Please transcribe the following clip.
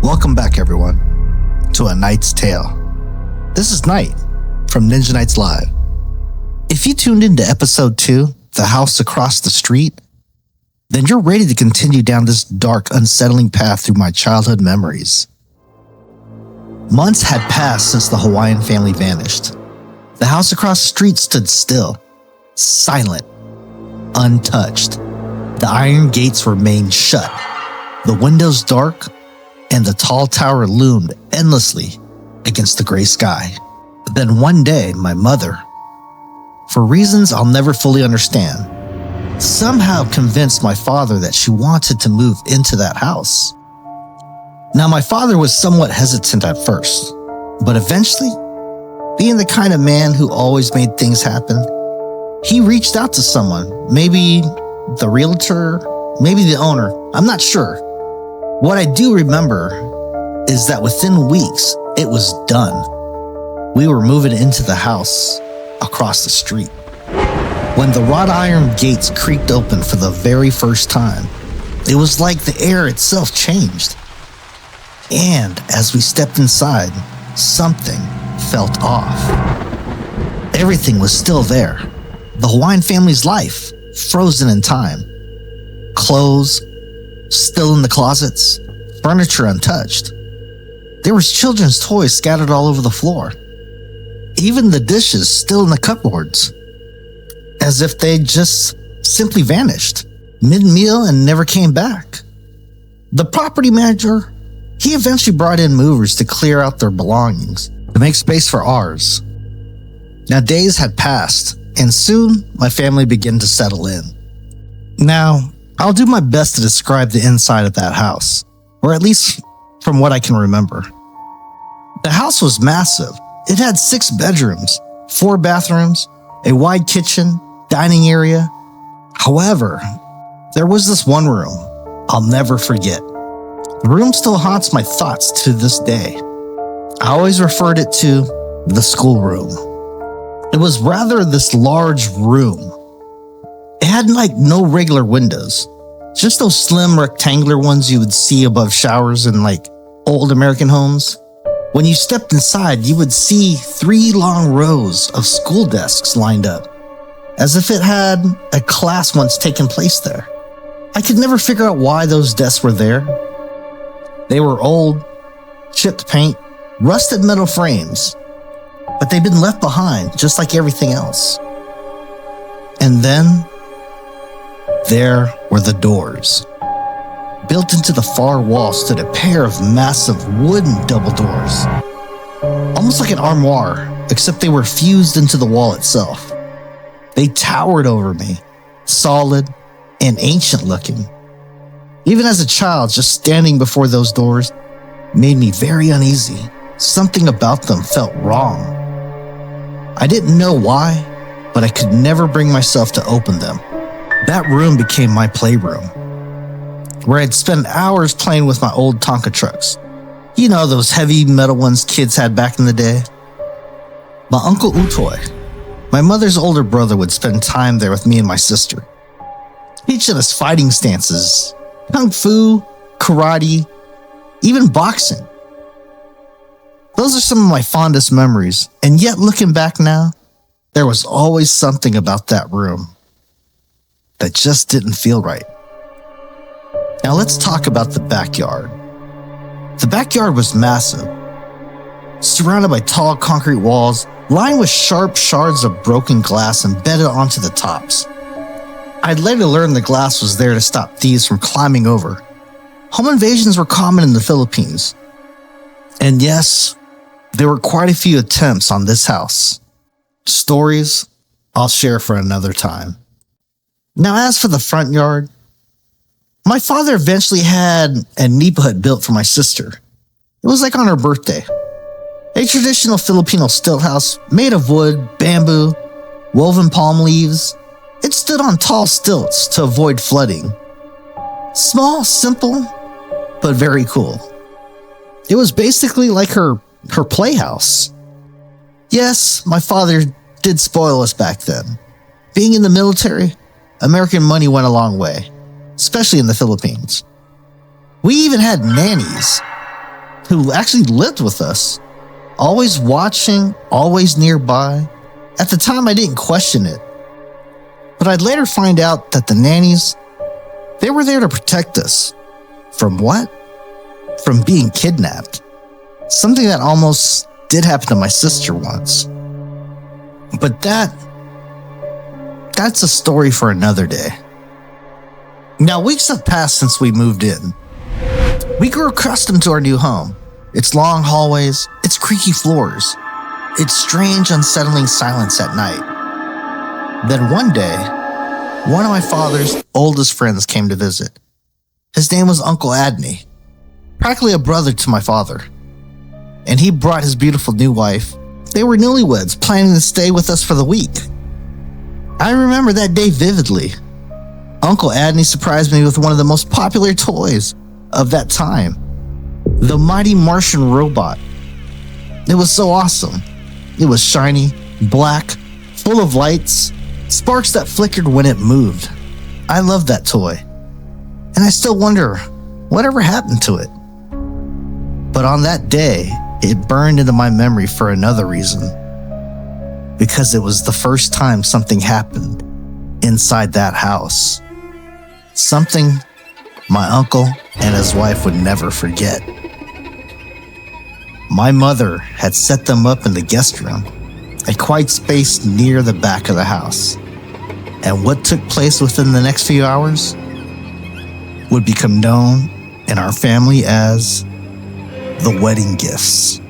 Welcome back, everyone, to A Knight's Tale. This is Knight from Ninja Knights Live. If you tuned into episode 2, The House Across the Street, then you're ready to continue down this dark, unsettling path through my childhood memories. Months had passed since the Hawaiian family vanished. The house across the street stood still, silent, untouched. The iron gates remained shut, the windows dark, and the tall tower loomed endlessly against the gray sky. Then one day, my mother, for reasons I'll never fully understand, somehow convinced my father that she wanted to move into that house. Now, my father was somewhat hesitant at first, but eventually, being the kind of man who always made things happen, he reached out to someone, maybe the realtor, maybe the owner, I'm not sure. What I do remember is that within weeks, it was done. We were moving into the house across the street. When the wrought iron gates creaked open for the very first time, it was like the air itself changed. And as we stepped inside, something felt off. Everything was still there. The Hawaiian family's life, frozen in time. Clothes still in the closets, furniture untouched. There was children's toys scattered all over the floor. Even the dishes still in the cupboards, as if they just simply vanished mid-meal and never came back. The property manager, he eventually brought in movers to clear out their belongings to make space for ours. Now, days had passed, and soon my family began to settle in. Now, I'll do my best to describe the inside of that house, or at least from what I can remember. The house was massive. It had 6 bedrooms, 4 bathrooms, a wide kitchen, dining area. However, there was this one room I'll never forget. The room still haunts my thoughts to this day. I always referred it to the schoolroom. It was rather this large room. It had no regular windows, just those slim rectangular ones you would see above showers in old American homes. When you stepped inside, you would see 3 long rows of school desks lined up, as if it had a class once taken place there. I could never figure out why those desks were there. They were old, chipped paint, rusted metal frames, but they'd been left behind just like everything else. And then there were the doors. Built into the far wall stood a pair of massive wooden double doors, almost like an armoire, except they were fused into the wall itself. They towered over me, solid and ancient looking. Even as a child, just standing before those doors made me very uneasy. Something about them felt wrong. I didn't know why, but I could never bring myself to open them. That room became my playroom, where I'd spend hours playing with my old Tonka trucks. You know, those heavy metal ones kids had back in the day. My Uncle Utoy, my mother's older brother, would spend time there with me and my sister, teaching us fighting stances, kung fu, karate, even boxing. Those are some of my fondest memories, and yet looking back now, there was always something about that room that just didn't feel right. Now let's talk about the backyard. The backyard was massive, surrounded by tall concrete walls, lined with sharp shards of broken glass embedded onto the tops. I'd later learned the glass was there to stop thieves from climbing over. Home invasions were common in the Philippines. And yes, there were quite a few attempts on this house. Stories I'll share for another time. Now, as for the front yard, my father eventually had a nipa hut built for my sister. It was like on her birthday. A traditional Filipino stilt house made of wood, bamboo, woven palm leaves. It stood on tall stilts to avoid flooding. Small, simple, but very cool. It was basically like her playhouse. Yes, my father did spoil us back then. Being in the military, American money went a long way, especially in the Philippines. We even had nannies. who actually lived with us, always watching, always nearby. At the time, I didn't question it, but I'd later find out that the nannies, they were there to protect us. From what? From being kidnapped. Something that almost did happen to my sister once. But that's a story for another day. Now, weeks have passed since we moved in. We grew accustomed to our new home. Its long hallways, its creaky floors, its strange, unsettling silence at night. Then one day, one of my father's oldest friends came to visit. His name was Uncle Adney, practically a brother to my father. And he brought his beautiful new wife. They were newlyweds, planning to stay with us for the week. I remember that day vividly. Uncle Adney surprised me with one of the most popular toys of that time, the mighty Martian robot. It was so awesome. It was shiny, black, full of lights, sparks that flickered when it moved. I loved that toy, and I still wonder whatever happened to it. But on that day, it burned into my memory for another reason, because it was the first time something happened inside that house. Something my uncle and his wife would never forget. My mother had set them up in the guest room, a quiet space near the back of the house. And what took place within the next few hours would become known in our family as the wedding gifts.